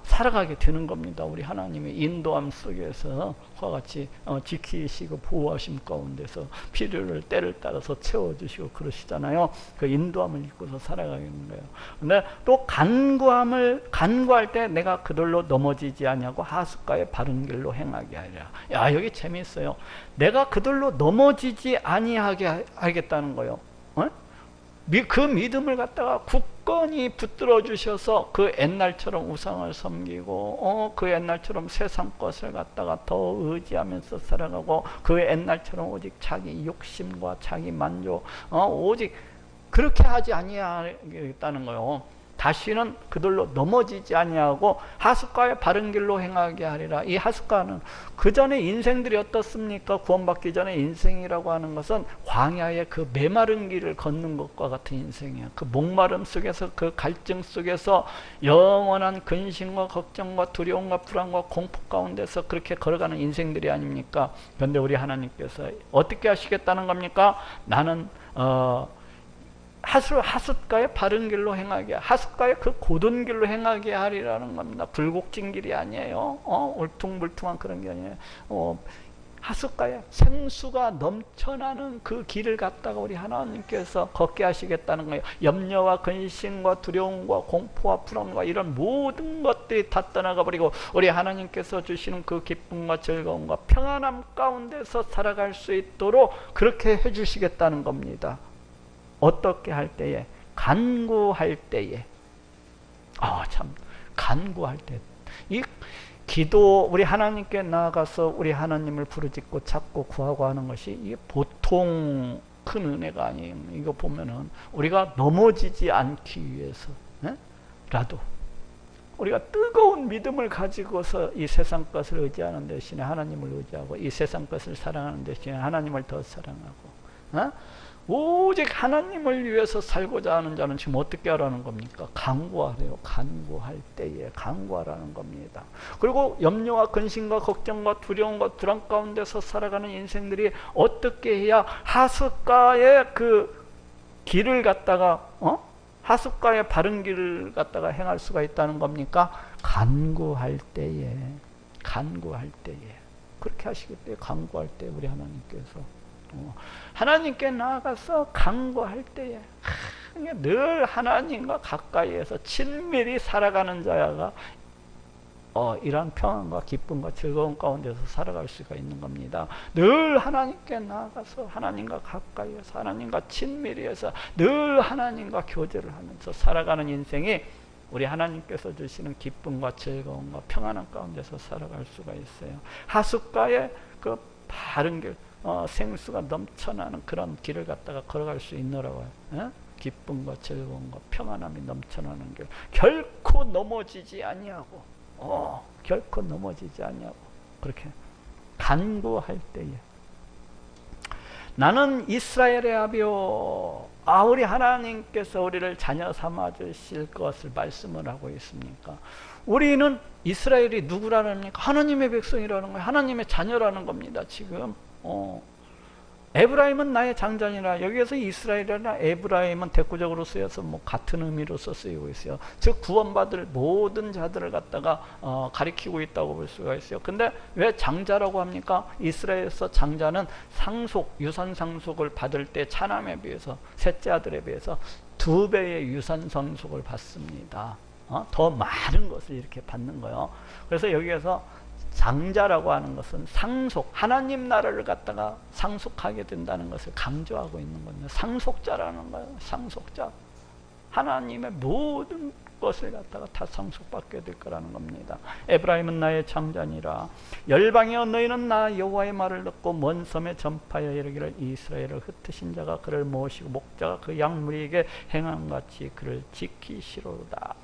살아가게 되는 겁니다. 우리 하나님의 인도함 속에서 그와 같이 지키시고 보호하심 가운데서 필요를 때를 따라서 채워주시고 그러시잖아요. 그 인도함을 입고서 살아가는 거예요. 근데 또 간구할 때 내가 그들로 넘어지지 아니하고 하숫가의 바른 길로 행하게 하리라. 야, 여기 재미있어요. 내가 그들로 넘어지지 아니하게 하겠다는 거예요. 그 믿음을 갖다가 굳건히 붙들어 주셔서 그 옛날처럼 우상을 섬기고 그 옛날처럼 세상 것을 갖다가 더 의지하면서 살아가고 그 옛날처럼 오직 자기 욕심과 자기 만족 오직 그렇게 하지 아니하겠다는 거예요. 다시는 그들로 넘어지지 아니하고 하숫가의 바른 길로 행하게 하리라. 이 하숫가는 그 전에 인생들이 어떻습니까? 구원받기 전에 인생이라고 하는 것은 광야의 그 메마른 길을 걷는 것과 같은 인생이야. 그 목마름 속에서, 그 갈증 속에서 영원한 근심과 걱정과 두려움과 불안과 공포 가운데서 그렇게 걸어가는 인생들이 아닙니까? 그런데 우리 하나님께서 어떻게 하시겠다는 겁니까? 나는 하숫가의 바른 길로 행하게, 하숫가의 그 고든 길로 행하게 하리라는 겁니다. 굴곡진 길이 아니에요. 울퉁불퉁한 그런 게 아니에요. 하숫가에 생수가 넘쳐나는 그 길을 갖다가 우리 하나님께서 걷게 하시겠다는 거예요. 염려와 근심과 두려움과 공포와 불안과 이런 모든 것들이 다 떠나가 버리고 우리 하나님께서 주시는 그 기쁨과 즐거움과 평안함 가운데서 살아갈 수 있도록 그렇게 해주시겠다는 겁니다. 어떻게 할 때에? 간구할 때에. 참, 간구할 때. 이 기도, 우리 하나님께 나아가서 우리 하나님을 부르짖고 찾고 구하고 하는 것이 이게 보통 큰 은혜가 아니에요. 이거 보면은 우리가 넘어지지 않기 위해서 라도 우리가 뜨거운 믿음을 가지고서 이 세상 것을 의지하는 대신에 하나님을 의지하고 이 세상 것을 사랑하는 대신에 하나님을 더 사랑하고 오직 하나님을 위해서 살고자 하는 자는 지금 어떻게 하라는 겁니까? 간구하래요. 간구할 때에 간구하라는 겁니다. 그리고 염려와 근심과 걱정과 두려움과 불안 가운데서 살아가는 인생들이 어떻게 해야 하숫가의 그 길을 갖다가 하숫가의 바른 길을 갖다가 행할 수가 있다는 겁니까? 간구할 때에 그렇게 하시겠대요. 간구할 때 우리 하나님께서 하나님께 나아가서 간구할 때에 늘 하나님과 가까이에서 친밀히 살아가는 자야가 이러한 평안과 기쁨과 즐거움 가운데서 살아갈 수가 있는 겁니다. 늘 하나님께 나아가서 하나님과 가까이에서 하나님과 친밀히 해서 늘 하나님과 교제를 하면서 살아가는 인생이 우리 하나님께서 주시는 기쁨과 즐거움과 평안함 가운데서 살아갈 수가 있어요. 하숫가의 그 바른 길, 생수가 넘쳐나는 그런 길을 갖다가 걸어갈 수 있노라고요. 기쁨과 즐거움과 평안함이 넘쳐나는 길, 결코 넘어지지 아니하고 결코 넘어지지 아니하고 그렇게 간구할 때에 나는 이스라엘의 아비요, 우리 하나님께서 우리를 자녀 삼아 주실 것을 말씀을 하고 있습니까? 우리는 이스라엘이 누구라는 겁니까? 하나님의 백성이라는 거예요. 하나님의 자녀라는 겁니다. 지금 에브라임은 나의 장자니라. 여기에서 이스라엘이나 에브라임은 대꾸적으로 쓰여서 같은 의미로서 쓰이고 있어요. 즉 구원받을 모든 자들을 갖다가 가리키고 있다고 볼 수가 있어요. 근데 왜 장자라고 합니까? 이스라엘에서 장자는 상속, 유산 상속을 받을 때 차남에 비해서, 셋째 아들에 비해서 2배의 유산 상속을 받습니다. 더 많은 것을 이렇게 받는 거예요. 그래서 여기에서 장자라고 하는 것은 상속, 하나님 나라를 갖다가 상속하게 된다는 것을 강조하고 있는 겁니다. 상속자라는 거예요. 상속자. 하나님의 모든 것을 갖다가 다 상속받게 될 거라는 겁니다. 에브라임은 나의 장자니라. 열방이여 너희는 나 여호와의 말을 듣고 먼 섬에 전파하여 이르기를 이스라엘을 흩으신 자가 그를 모시고 목자가 그 양무리에게 행함같이 그를 지키시로다.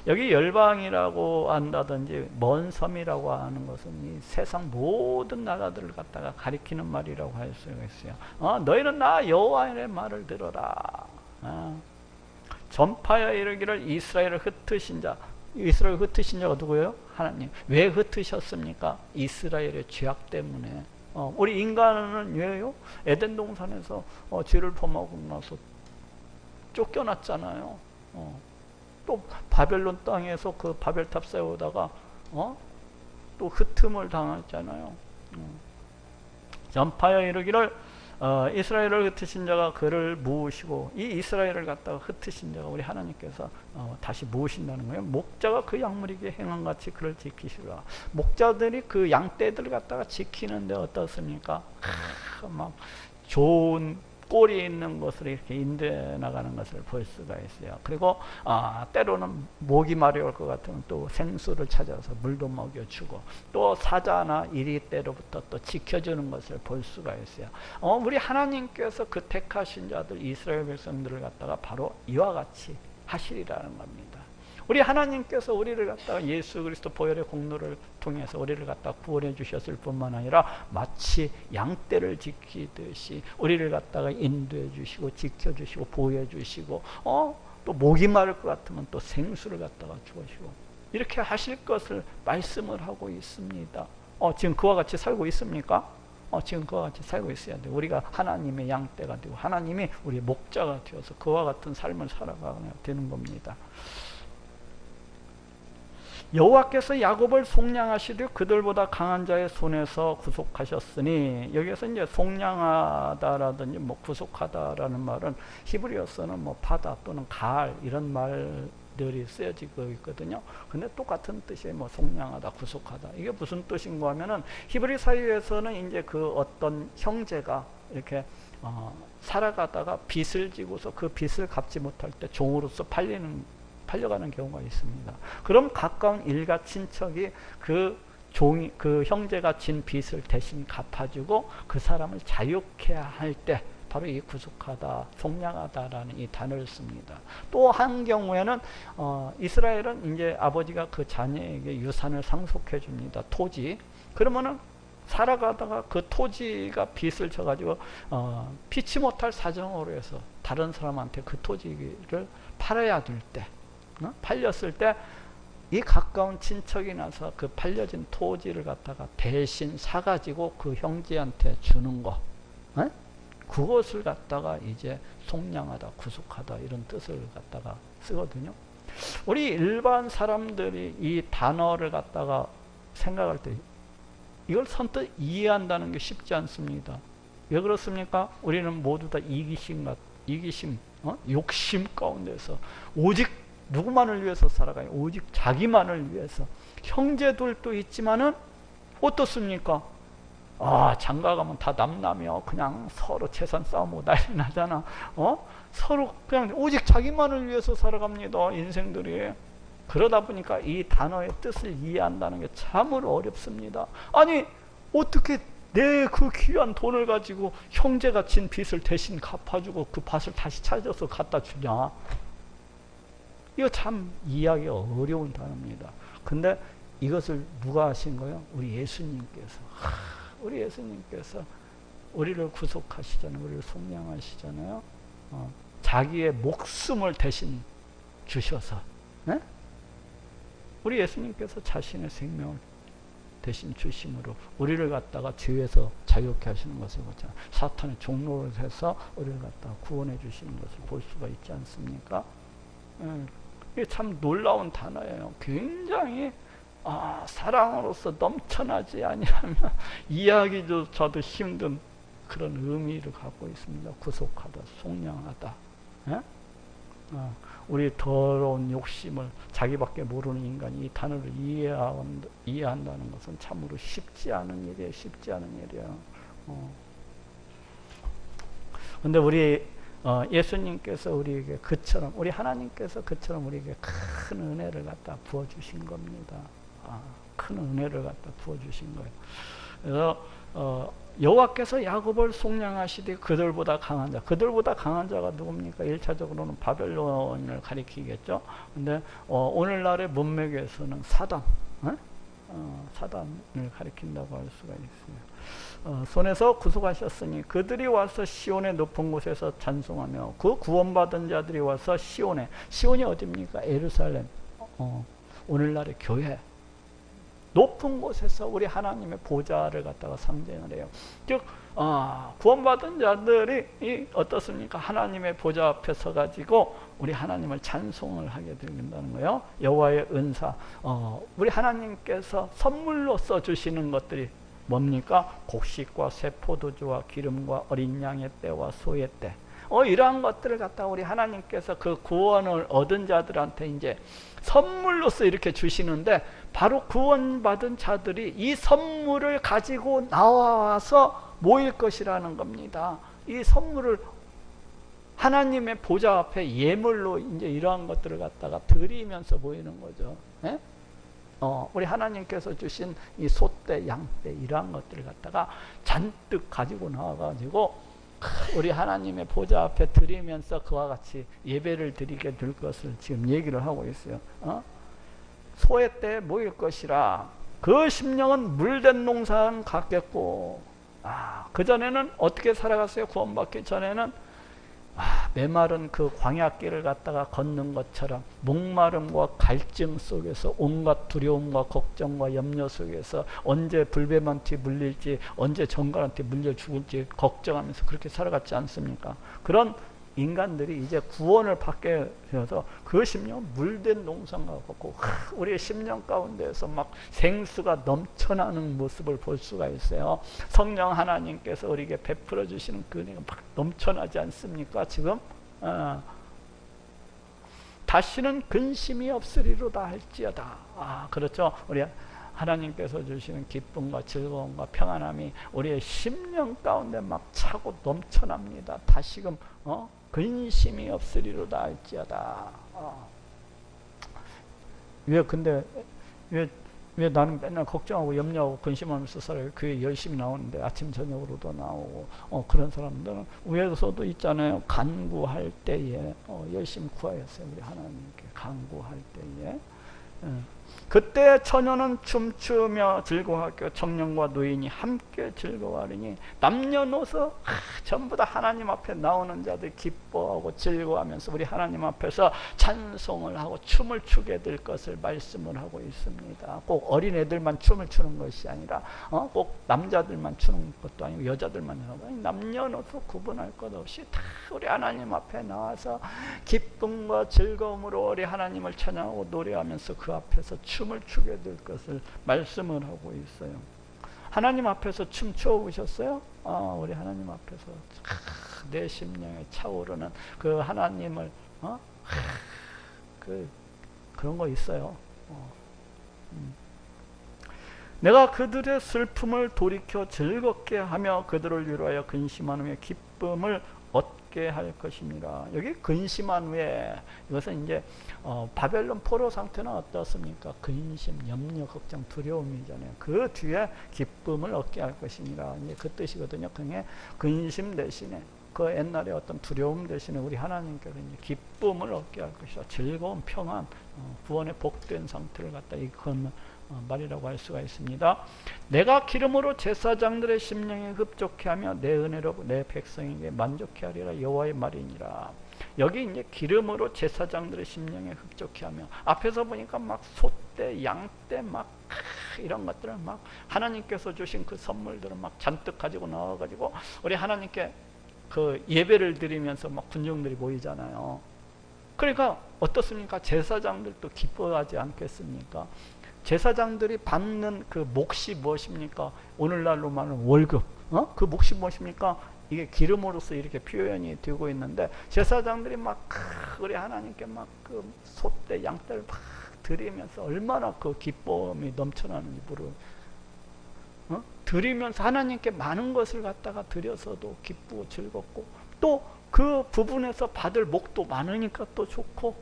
여기 열방이라고 한다든지 먼 섬이라고 하는 것은 이 세상 모든 나라들을 갖다가 가리키는 말이라고 할 수가 있어요. 너희는 나 여호와의 말을 들어라. 전파하여 이르기를 이스라엘을 흩으신 자. 이스라엘 흩으신 자가 누구예요? 하나님. 왜 흩으셨습니까? 이스라엘의 죄악 때문에. 우리 인간은 왜요? 에덴 동산에서 죄를 범하고 나서 쫓겨났잖아요. 또 바벨론 땅에서 그 바벨탑 세우다가 또 흩음을 당했잖아요. 전파하여 이르기를 이스라엘을 흩으신 자가 그를 모으시고, 이 이스라엘을 갖다가 흩으신 자가 우리 하나님께서 다시 모으신다는 거예요. 목자가 그 양무리에게 행함같이 그를 지키시라. 목자들이 그 양떼들을 갖다가 지키는데 어떻습니까? 막 좋은 꼴이 있는 것을 이렇게 인도해 나가는 것을 볼 수가 있어요. 그리고 때로는 목이 마려울 것 같으면 또 생수를 찾아서 물도 먹여주고, 또 사자나 이리 때로부터 또 지켜주는 것을 볼 수가 있어요. 우리 하나님께서 그 택하신 자들 이스라엘 백성들을 갖다가 바로 이와 같이 하시리라는 겁니다. 우리 하나님께서 우리를 갖다가 예수 그리스도 보혈의 공로를 통해서 우리를 갖다가 구원해 주셨을 뿐만 아니라 마치 양떼를 지키듯이 우리를 갖다가 인도해 주시고 지켜주시고 보호해 주시고, 또 목이 마를 것 같으면 또 생수를 갖다가 주시고, 이렇게 하실 것을 말씀을 하고 있습니다. 지금 그와 같이 살고 있습니까? 지금 그와 같이 살고 있어야 돼요. 우리가 하나님의 양떼가 되고 하나님이 우리의 목자가 되어서 그와 같은 삶을 살아가야 되는 겁니다. 여호와께서 야곱을 속량하시되 그들보다 강한 자의 손에서 구속하셨으니, 여기서 이제 속량하다라든지 구속하다라는 말은 히브리어서는 바다 또는 가을 이런 말들이 쓰여지고 있거든요. 근데 똑같은 뜻이에요. 속량하다, 구속하다. 이게 무슨 뜻인가 하면은 히브리 사회에서는 이제 그 어떤 형제가 이렇게 살아가다가 빚을 지고서 그 빚을 갚지 못할 때 종으로서 팔려가는 경우가 있습니다. 그럼 가까운 일가 친척이 그 형제가 진 빚을 대신 갚아주고 그 사람을 자유케 할 때 바로 이 구속하다, 속량하다라는 이 단어를 씁니다. 또 한 경우에는 이스라엘은 이제 아버지가 그 자녀에게 유산을 상속해 줍니다. 토지. 그러면은 살아가다가 그 토지가 빚을 져가지고 피치 못할 사정으로 해서 다른 사람한테 그 토지를 팔아야 될 때, 팔렸을 때 이 가까운 친척이 나서 그 팔려진 토지를 갖다가 대신 사가지고 그 형제한테 주는 거, 그것을 갖다가 이제 속량하다, 구속하다 이런 뜻을 갖다가 쓰거든요. 우리 일반 사람들이 이 단어를 갖다가 생각할 때 이걸 선뜻 이해한다는 게 쉽지 않습니다. 왜 그렇습니까? 우리는 모두 다 이기심, 욕심 가운데서 오직 누구만을 위해서 살아가요? 오직 자기만을 위해서. 형제들도 있지만은 어떻습니까? 장가 가면 다 남남이요. 그냥 서로 재산 싸움하고 난리 나잖아. 서로 그냥 오직 자기만을 위해서 살아갑니다. 인생들이. 그러다 보니까 이 단어의 뜻을 이해한다는 게 참으로 어렵습니다. 아니, 어떻게 내 그 귀한 돈을 가지고 형제가 진 빚을 대신 갚아주고 그 밭을 다시 찾아서 갖다 주냐? 이거 참 이해하기 어려운 단어입니다. 근데 이것을 누가 하신 거예요? 우리 예수님께서. 우리 예수님께서 우리를 구속하시잖아요. 우리를 속량하시잖아요. 자기의 목숨을 대신 주셔서, 네? 우리 예수님께서 자신의 생명을 대신 주심으로 우리를 갖다가 죄에서 자유케 하시는 것을 보잖아요. 사탄의 종로를 해서 우리를 갖다가 구원해 주시는 것을 볼 수가 있지 않습니까? 이게 참 놀라운 단어예요. 굉장히 사랑으로서 넘쳐나지 아니하면 이해하기조차도 힘든 그런 의미를 갖고 있습니다. 구속하다, 속량하다. 우리 더러운 욕심을 자기밖에 모르는 인간이 이 단어를 이해한다는 것은 참으로 쉽지 않은 일이에요. 쉽지 않은 일이에요. 근데 우리 예수님께서 우리에게 그처럼, 우리 하나님께서 그처럼 우리에게 큰 은혜를 갖다 부어주신 겁니다. 큰 은혜를 갖다 부어주신 거예요. 그래서 여호와께서 야곱을 속량하시되 그들보다 강한 자, 그들보다 강한 자가 누굽니까? 1차적으로는 바벨론을 가리키겠죠. 근데 오늘날의 문맥에서는 사단, 사단을 가리킨다고 할 수가 있어요. 손에서 구속하셨으니 그들이 와서 시온의 높은 곳에서 찬송하며 그 구원받은 자들이 와서 시온이 어디입니까? 예루살렘, 오늘날의 교회, 높은 곳에서 우리 하나님의 보좌를 갖다가 상징을 해요. 즉 구원받은 자들이 어떻습니까? 하나님의 보좌 앞에 서가지고 우리 하나님을 찬송을 하게 된다는 거예요. 여호와의 은사, 우리 하나님께서 선물로써 주시는 것들이 뭡니까? 곡식과 새 포도주와 기름과 어린 양의 떼와 소의 떼, 이러한 것들을 갖다가 우리 하나님께서 그 구원을 얻은 자들한테 이제 선물로서 이렇게 주시는데, 바로 구원받은 자들이 이 선물을 가지고 나와서 모일 것이라는 겁니다. 이 선물을 하나님의 보좌 앞에 예물로 이제 이러한 것들을 갖다가 드리면서 모이는 거죠. 예? 우리 하나님께서 주신 이 소떼, 양떼, 이러한 것들을 갖다가 잔뜩 가지고 나와가지고 우리 하나님의 보좌 앞에 드리면서 그와 같이 예배를 드리게 될 것을 지금 얘기를 하고 있어요. 소의 때에 모일 것이라. 그 심령은 물된 농산 같겠고, 그전에는 어떻게 살아갔어요? 구원받기 전에는 메마른 그 광야길을 갖다가 걷는 것처럼 목마름과 갈증 속에서 온갖 두려움과 걱정과 염려 속에서 언제 불뱀한테 물릴지, 언제 정갈한테 물려 죽을지 걱정하면서 그렇게 살아갔지 않습니까? 그런 인간들이 이제 구원을 받게 되어서 그 심령은 물된 농산과 같고, 우리의 심령 가운데에서 막 생수가 넘쳐나는 모습을 볼 수가 있어요. 성령 하나님께서 우리에게 베풀어 주시는 그 은혜가 막 넘쳐나지 않습니까? 지금 다시는 근심이 없으리로다 할지어다. 그렇죠. 우리 하나님께서 주시는 기쁨과 즐거움과 평안함이 우리의 심령 가운데 막 차고 넘쳐납니다. 다시금 근심이 없으리로다 할지어다. 근데 왜 나는 맨날 걱정하고 염려하고 근심하면서 살아요? 교회 열심히 나오는데 아침 저녁으로도 나오고, 그런 사람들은 위에서도 있잖아요. 간구할 때에 열심히 구하였어요. 우리 하나님께 간구할 때에. 그때 처녀는 춤추며 즐거워하고 청년과 노인이 함께 즐거워하리니, 남녀노소 전부 다 하나님 앞에 나오는 자들 기뻐하고 즐거워하면서 우리 하나님 앞에서 찬송을 하고 춤을 추게 될 것을 말씀을 하고 있습니다. 꼭 어린애들만 춤을 추는 것이 아니라 꼭 남자들만 추는 것도 아니고 여자들만 하고, 남녀노소 구분할 것 없이 다 우리 하나님 앞에 나와서 기쁨과 즐거움으로 우리 하나님을 찬양하고 노래하면서 그 앞에서 춤을 추게 될 것을 말씀을 하고 있어요. 하나님 앞에서 춤추어 보셨어요? 우리 하나님 앞에서 내 심령에 차오르는 그 하나님을 그런 거 있어요. 내가 그들의 슬픔을 돌이켜 즐겁게 하며 그들을 위로하여 근심한 후에 기쁨을 얻게 할 것입니다. 여기 근심한 후에, 이것은 이제 바벨론 포로 상태는 어떻습니까? 근심, 염려, 걱정, 두려움이잖아요. 그 뒤에 기쁨을 얻게 할 것입니다. 이제 그 뜻이거든요. 그게 근심 대신에, 그 옛날에 어떤 두려움 대신에 우리 하나님께서 이제 기쁨을 얻게 할 것이다. 즐거운 평안, 구원의 복된 상태를 갖다 이건 말이라고 할 수가 있습니다. 내가 기름으로 제사장들의 심령에 흡족해 하며 내 은혜로 내 백성에게 만족해 하리라. 여호와의 말이니라. 여기 이제 기름으로 제사장들의 심령에 흡족해 하며, 앞에서 보니까 막 소떼, 양떼, 막 이런 것들을 막 하나님께서 주신 그 선물들을 막 잔뜩 가지고 나와가지고 우리 하나님께 그 예배를 드리면서 막 군중들이 모이잖아요. 그러니까 어떻습니까? 제사장들도 기뻐하지 않겠습니까? 제사장들이 받는 그 몫이 무엇입니까? 오늘날로 말하면 월급. 그 몫이 무엇입니까? 이게 기름으로서 이렇게 표현이 되고 있는데, 제사장들이 막 우리 하나님께 막 그 소떼, 양떼를 막 드리면서 얼마나 그 기쁨이 넘쳐나는지 드리면서 하나님께 많은 것을 갖다가 드려서도 기쁘고 즐겁고 또 그 부분에서 받을 목도 많으니까 또 좋고,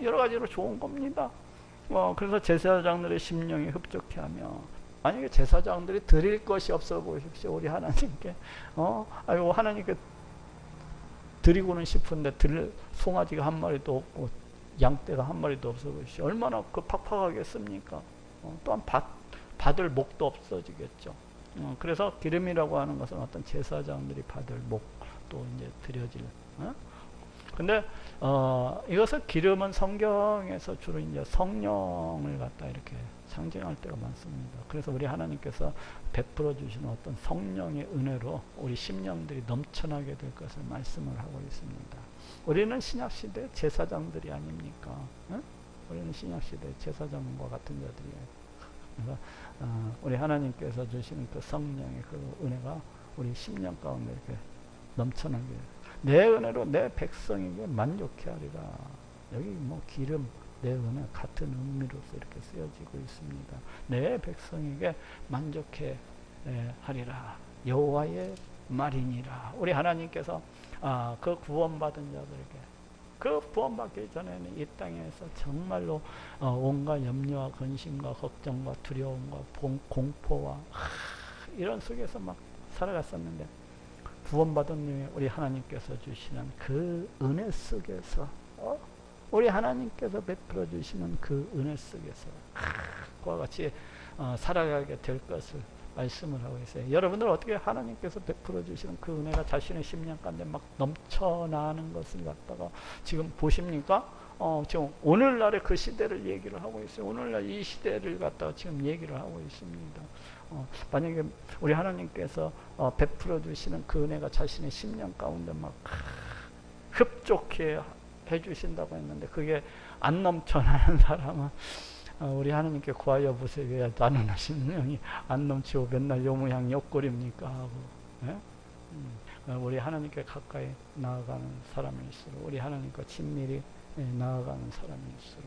여러 가지로 좋은 겁니다. 그래서 제사장들의 심령이 흡족해 하며, 만약에 제사장들이 드릴 것이 없어 보십시오. 우리 하나님께, 아이고, 하나님께 드리고는 싶은데 드릴 송아지가 한 마리도 없고 양떼가 한 마리도 없어 보십시오. 얼마나 그 팍팍하겠습니까? 또한 받을 목도 없어지겠죠. 그래서 기름이라고 하는 것은 어떤 제사장들이 받을 목도 이제 드려질. 근데 이것을 기름은 성경에서 주로 이제 성령을 갖다 이렇게 상징할 때가 많습니다. 그래서 우리 하나님께서 베풀어 주시는 어떤 성령의 은혜로 우리 심령들이 넘쳐나게 될 것을 말씀을 하고 있습니다. 우리는 신약 시대 제사장들이 아닙니까? 우리는 신약 시대 제사장과 같은 자들이에요. 그래서 우리 하나님께서 주시는 그 성령의 그 은혜가 우리 심령 가운데 이렇게 넘쳐나게, 내 은혜로 내 백성에게 만족해 하리라. 여기 뭐 기름, 내 은혜 같은 의미로서 이렇게 쓰여지고 있습니다. 내 백성에게 만족해 하리라. 여호와의 말이니라. 우리 하나님께서 그 구원받은 자들에게, 그 구원받기 전에는 이 땅에서 정말로 온갖 염려와 근심과 걱정과 두려움과 공포와 이런 속에서 막 살아갔었는데, 구원받은 우리 하나님께서 주시는 그 은혜 속에서, 우리 하나님께서 베풀어 주시는 그 은혜 속에서 그와 같이 살아가게 될 것을 말씀을 하고 있어요. 여러분들 어떻게 하나님께서 베풀어 주시는 그 은혜가 자신의 심령 가운데 막 넘쳐나는 것을 갖다가 지금 보십니까? 지금 오늘날의 그 시대를 얘기를 하고 있어요. 오늘날 이 시대를 갖다가 지금 얘기를 하고 있습니다. 만약에 우리 하나님께서 베풀어 주시는 그 은혜가 자신의 심령 가운데 막 흡족해 해주신다고 했는데, 그게 안 넘쳐나는 사람은 우리 하나님께 구하여 보세요. 왜 나는 심령이 안 넘치고 맨날 요무향 옆구리입니까 하고, 우리 하나님께 가까이 나아가는 사람일수록, 우리 하나님과 친밀히 나아가는 사람일수록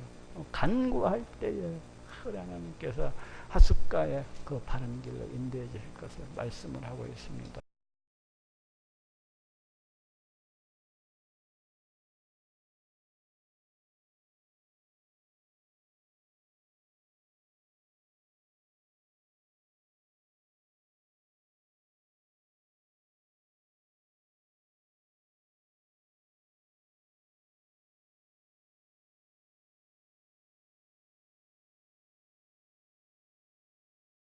간구할 때에 우리 하나님께서 하숫가에 그 바른 길로 인도해 주실 것을 말씀을 하고 있습니다.